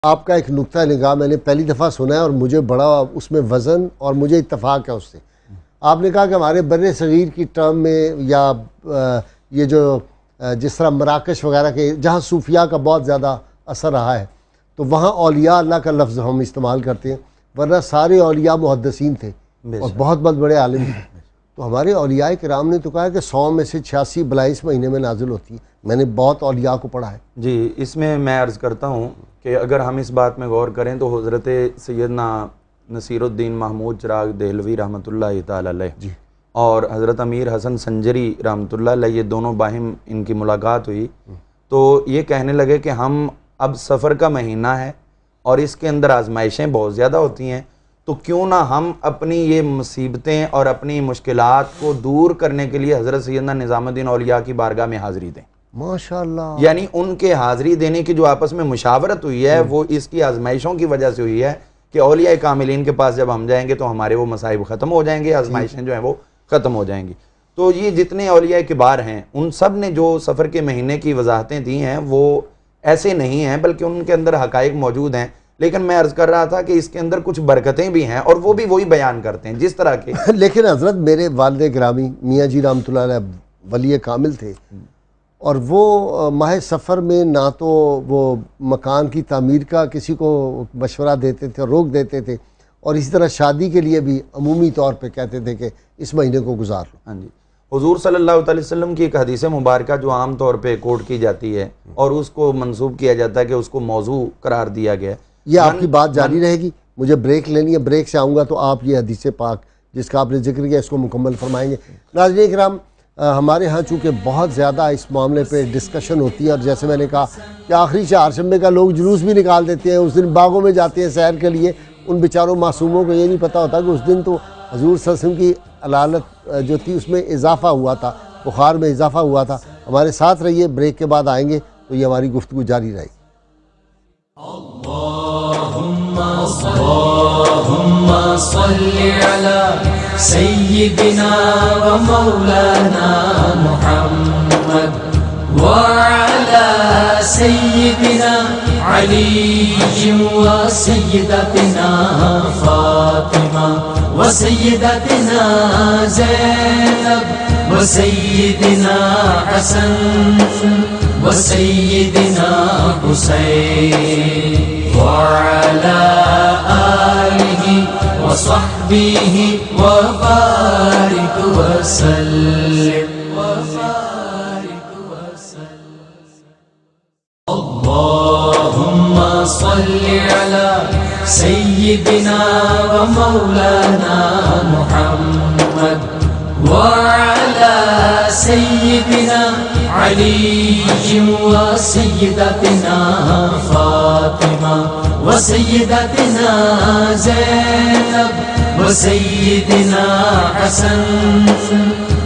آپ کا ایک نقطہ نگاہ میں نے پہلی دفعہ سنا ہے اور مجھے بڑا اس میں وزن اور مجھے اتفاق ہے اس سے. آپ نے کہا کہ ہمارے بر صغیر کی ٹرم میں یا یہ جو جس طرح مراکش وغیرہ کے جہاں صوفیاء کا بہت زیادہ اثر رہا ہے تو وہاں اولیاء اللہ کا لفظ ہم استعمال کرتے ہیں، ورنہ سارے اولیاء محدثین تھے اور بہت بہت بڑے عالم تھے. تو ہمارے اولیاء کرام نے تو کہا کہ 100 میں سے 86 22 مہینے میں نازل ہوتی ہیں. میں نے بہت اولیاء کو پڑھا ہے. جی، اس میں عرض کرتا ہوں کہ اگر ہم اس بات میں غور کریں تو حضرت سیدنا نصیر الدین محمود چراغ دہلوی رحمۃ اللہ تعالی علیہ اور حضرت امیر حسن سنجری رحمۃ اللہ علیہ، یہ دونوں باہم ان کی ملاقات ہوئی تو یہ کہنے لگے کہ ہم اب سفر کا مہینہ ہے اور اس کے اندر آزمائشیں بہت زیادہ ہوتی ہیں، تو کیوں نہ ہم اپنی یہ مصیبتیں اور اپنی مشکلات کو دور کرنے کے لیے حضرت سیدنا نظام الدین اولیاء کی بارگاہ میں حاضری دیں. ماشاءاللہ. یعنی ان کے حاضری دینے کی جو آپس میں مشاورت ہوئی ہے وہ اس کی آزمائشوں کی وجہ سے ہوئی ہے کہ اولیاء کاملین کے پاس جب ہم جائیں گے تو ہمارے وہ مصائب ختم ہو جائیں گے، آزمائشیں جو ہیں وہ ختم ہو جائیں گی. تو یہ جتنے اولیاء کبار ہیں ان سب نے جو سفر کے مہینے کی وضاحتیں دی ہیں وہ ایسے نہیں ہیں بلکہ ان کے اندر حقائق موجود ہیں. لیکن میں عرض کر رہا تھا کہ اس کے اندر کچھ برکتیں بھی ہیں اور وہ بھی وہی بیان کرتے ہیں جس طرح کے. لیکن حضرت میرے والد گرامی میاں جی رحمۃ اللہ علیہ ولی کامل تھے اور وہ ماہ سفر میں نہ تو وہ مکان کی تعمیر کا کسی کو مشورہ دیتے تھے، روک دیتے تھے، اور اسی طرح شادی کے لیے بھی عمومی طور پہ کہتے تھے کہ اس مہینے کو گزار لو. ہاں جی، حضور صلی اللہ علیہ وسلم کی ایک حدیث مبارکہ جو عام طور پہ کوٹ کی جاتی ہے اور اس کو منسوب کیا جاتا ہے کہ اس کو موضوع قرار دیا گیا. یہ آپ کی بات جاری رہے گی. مجھے بریک لینی ہے، بریک سے آؤں گا تو آپ یہ حدیث پاک جس کا آپ نے ذکر کیا اس کو مکمل فرمائیں گے. ناظرین کرام، ہمارے ہاں چونکہ بہت زیادہ اس معاملے پہ ڈسکشن ہوتی ہے اور جیسے میں نے کہا کہ آخری چہارشنبے کا لوگ جلوس بھی نکال دیتے ہیں، اس دن باغوں میں جاتے ہیں سیر کے لیے. ان بیچاروں معصوموں کو یہ نہیں پتہ ہوتا کہ اس دن تو حضور صلی اللہ علیہ وسلم کی علالت جو تھی اس میں اضافہ ہوا تھا، بخار میں اضافہ ہوا تھا. ہمارے ساتھ رہیے، بریک کے بعد آئیں گے تو یہ ہماری گفتگو جاری رہے گی. اللهم صل على سيدنا ومولانا محمد وعلى سيدنا علي وسيدتنا فاطمة وسيدتنا زينب وسيدنا حسن وسيدنا حسين وعلى آله وصحبه وبارك وسلم اللهم صل على سيدنا ومولانا محمد وعلى سيدنا علي وسيدتنا فاطمة وسيدتنا زينب وسيدنا حسن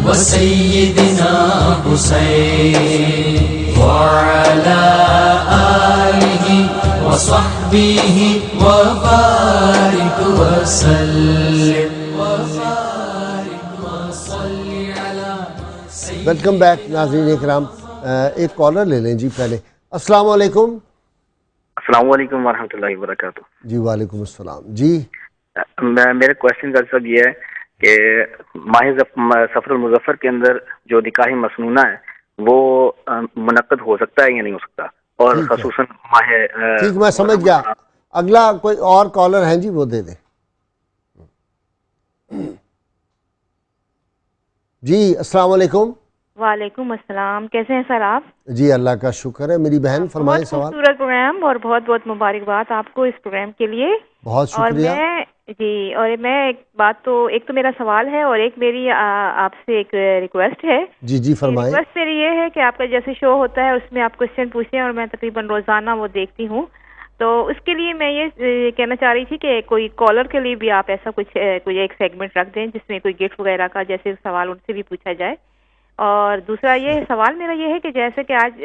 وسيدنا حسين وعلى آله وصحبه وبارك وسلم ویلکم بیک ناظرین اکرام. ایک کالر لے لیں جی پہلے. السلام علیکم. السلام علیکم ورحمۃ اللہ وبرکاتہ. جی وعلیکم السلام. جی میرے کوشچن کا سب یہ ہے کہ ماہ سفر المظفر کے اندر جو نکاح مسنونہ ہے وہ منعقد ہو سکتا ہے یا نہیں ہو سکتا، اور خصوصاً ماہ ٹھیک میں سمجھ گیا. اگلا کوئی اور کالر ہیں جی وہ دے دیں. جی السلام علیکم. وعلیکم السلام. کیسے ہیں سر آپ؟ جی اللہ کا شکر ہے. میری بہن فرمائیں سوال. بہت خوبصورت پروگرام اور بہت بہت مبارکباد آپ کو اس پروگرام کے لیے. بہت شکریہ. اور میں ایک بات تو ایک تو میرا سوال ہے اور ایک میری آپ سے ایک ریکویسٹ ہے. جی جی فرمائیں. ریکویسٹ میری یہ ہے کہ آپ کا جیسے شو ہوتا ہے اس میں آپ کوشچن پوچھیں اور میں تقریباً روزانہ وہ دیکھتی ہوں، تو اس کے لیے میں یہ کہنا چاہ رہی تھی کہ کوئی کالر کے لیے بھی آپ ایسا کوئی ایک سیگمنٹ رکھ دیں جس میں کوئی گفٹ وغیرہ کا جیسے سوال ان سے بھی پوچھا جائے. اور دوسرا یہ سوال میرا یہ ہے کہ جیسے کہ آج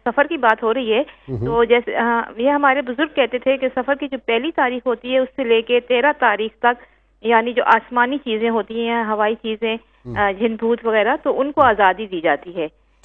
سفر کی بات ہو رہی ہے تو جیسے یہ ہمارے بزرگ کہتے تھے کہ سفر کی جو پہلی تاریخ ہوتی ہے اس سے لے کے 13 تاریخ تک یعنی جو آسمانی چیزیں ہوتی ہیں، ہوائی چیزیں، جن بھوت وغیرہ، تو ان کو آزادی دی جاتی ہے.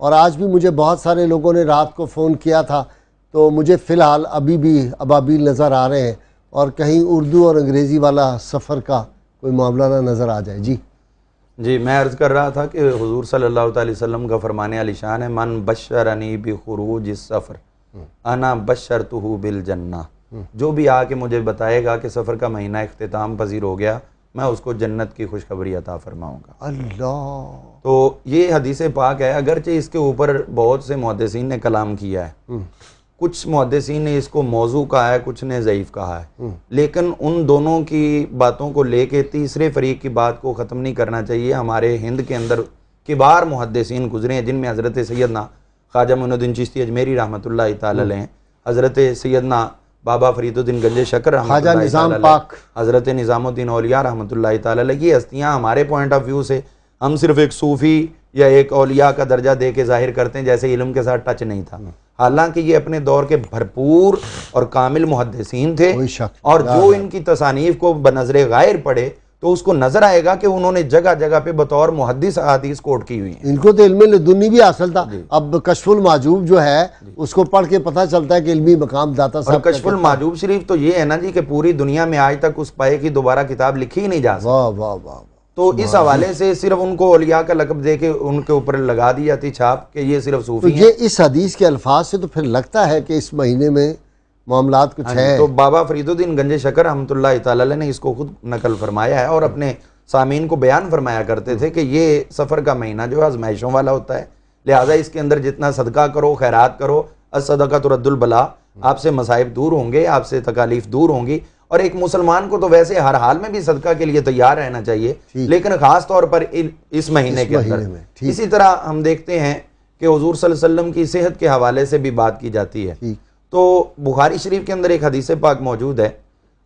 اور آج بھی مجھے بہت سارے لوگوں نے رات کو فون کیا تھا، تو مجھے فی الحال ابھی بھی ابابیل نظر آ رہے ہیں، اور کہیں اردو اور انگریزی والا سفر کا کوئی معاملہ نہ نظر آ جائے۔ جی جی میں عرض کر رہا تھا کہ حضور صلی اللہ تعالی وسلم کا فرمانے علی شان ہے، من بشرنی بخروج السفر انا بشرتہ بالجنہ، جو بھی آ کے مجھے بتائے گا کہ سفر کا مہینہ اختتام پذیر ہو گیا، میں اس کو جنت کی خوشخبری عطا فرماؤں گا۔ اللہ، تو یہ حدیث پاک ہے، اگرچہ اس کے اوپر بہت سے محدثین نے کلام کیا ہے، کچھ محدثین نے اس کو موضوع کہا ہے، کچھ نے ضعیف کہا ہے، لیکن ان دونوں کی باتوں کو لے کے تیسرے فریق کی بات کو ختم نہیں کرنا چاہیے۔ ہمارے ہند کے اندر کبار محدثین گزرے ہیں، جن میں حضرت سیدنا خواجہ معین الدین چشتی اجمیری رحمۃ اللہ تعالی علیہ، حضرت سیدنا بابا فرید الدین گنج شکر رحمۃ خواجہ اللہ نظام تعالی پاک، علیہ، حضرت نظام الدین اولیاء رحمۃ اللہ تعالی علیہ، یہ ہستیاں ہمارے پوائنٹ آف ویو سے ہم صرف ایک صوفی یا ایک اولیاء کا درجہ دے کے ظاہر کرتے ہیں، جیسے علم کے ساتھ ٹچ نہیں تھا، حالانکہ یہ اپنے دور کے بھرپور اور کامل محدثین تھے، کوئی شک اور جو ان کی تصانیف کو بنظر غائر پڑھے تو اس کو نظر آئے گا کہ انہوں نے جگہ جگہ پہ بطور محدث احادیث کوٹ کی ہوئی ہیں۔ ان کو تو علم لدنی بھی حاصل تھا۔ اب کشف المعجوب جو ہے اس کو پڑھ کے پتہ چلتا ہے کہ علمی مقام داتا اور صاحب کشف المعجوب شریف تو یہ ہے نا جی کہ پوری دنیا میں آج تک اس پائے کی دوبارہ کتاب لکھی ہی نہیں جا سکتی، واہ واہ واہ، تو اس حوالے سے صرف ان کو اولیاء کا لقب دے کے ان کے اوپر لگا دی جاتی چھاپ کہ یہ صرف تو صوفی ہیں۔ یہ اس حدیث کے الفاظ سے تو پھر لگتا ہے کہ اس مہینے میں معاملات کچھ ہیں۔ تو بابا فرید الدین گنج شکر رحمۃ اللہ تعالی علیہ نے اس کو خود نقل فرمایا ہے، اور اپنے سامعین کو بیان فرمایا کرتے تھے کہ یہ سفر کا مہینہ جو ہے آزمائشوں والا ہوتا ہے، لہٰذا اس کے اندر جتنا صدقہ کرو، خیرات کرو، الصدقہ ترد البلا، آپ سے مصائب دور ہوں گے، آپ سے تکالیف دور ہوں گی، اور ایک مسلمان کو تو ویسے ہر حال میں بھی صدقہ کے لیے تیار رہنا چاہیے، لیکن خاص طور پر اس مہینے کے اندر۔ اسی طرح ہم دیکھتے ہیں کہ حضور صلی اللہ علیہ وسلم کی صحت کے حوالے سے بھی بات کی جاتی ہے، تو بخاری شریف کے اندر ایک حدیث پاک موجود ہے،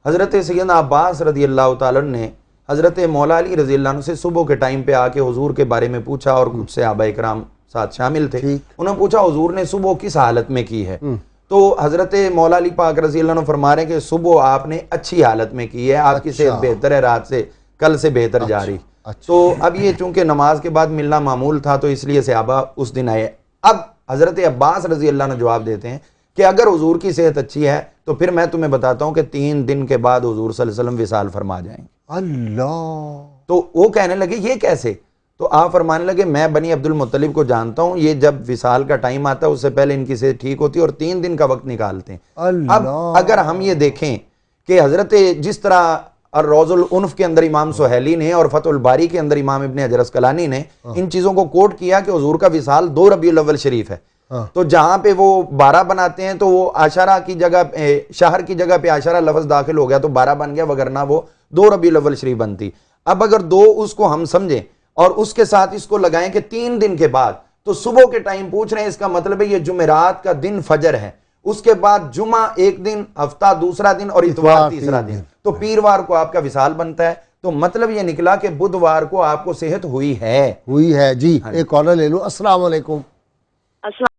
حضرت سیدنا عباس رضی اللہ تعالیٰ نے حضرت مولا علی رضی اللہ عنہ سے صبح کے ٹائم پہ آ کے حضور کے بارے میں پوچھا، اور کچھ صحابہ اکرام ساتھ شامل تھے، انہوں نے پوچھا حضور نے صبح کس حالت میں کی ہے، تو حضرت مولا علی پاک رضی اللہ عنہ فرما رہے ہیں کہ صبح آپ نے اچھی حالت میں کی ہے، آپ کی صحت بہتر ہے، رات سے کل سے بہتر جا رہی۔ تو اب یہ چونکہ نماز کے بعد ملنا معمول تھا تو اس لیے صحابہ اس دن آئے۔ اب حضرت عباس رضی اللہ عنہ جواب دیتے ہیں کہ اگر حضور کی صحت اچھی ہے تو پھر میں تمہیں بتاتا ہوں کہ 3 دن کے بعد حضور صلی اللہ علیہ وسلم وصال فرما جائیں گے۔ اللہ، تو وہ کہنے لگے یہ کیسے؟ تو آپ فرمانے لگے میں بنی عبد المطلب کو جانتا ہوں، یہ جب وصال کا ٹائم آتا ہے اس سے پہلے ان کی صحت ٹھیک ہوتی ہے اور 3 دن کا وقت نکالتے ہیں۔ اب اگر ہم یہ دیکھیں کہ حضرت جس طرح الروض العنف کے اندر امام سہیلی نے اور فتح الباری کے اندر امام ابن حجر اسقلانی نے ان چیزوں کو کوٹ کیا کہ حضور کا وصال 2 ربیع الاول شریف ہے، تو جہاں پہ وہ 12 بناتے ہیں تو وہ عشرہ کی جگہ شہر کی جگہ پہ عشرہ لفظ داخل ہو گیا تو 12 بن گیا، وگرنہ وہ 2 ربیع الاول شریف بنتی۔ اب اگر 2 اس کو ہم سمجھیں اور اس کے ساتھ اس کو لگائیں کہ 3 دن کے بعد، تو صبح کے ٹائم پوچھ رہے ہیں، اس کا مطلب ہے یہ جمعرات کا دن فجر ہے، اس کے بعد جمعہ ایک دن، ہفتہ دوسرا دن، اور اتوار تیسرا دن، تو پیروار کو آپ کا وصال بنتا ہے۔ تو مطلب یہ نکلا کہ بدھوار کو آپ کو صحت ہوئی ہے۔ جی ایک کالر لے لوں۔ السلام علیکم۔ السلام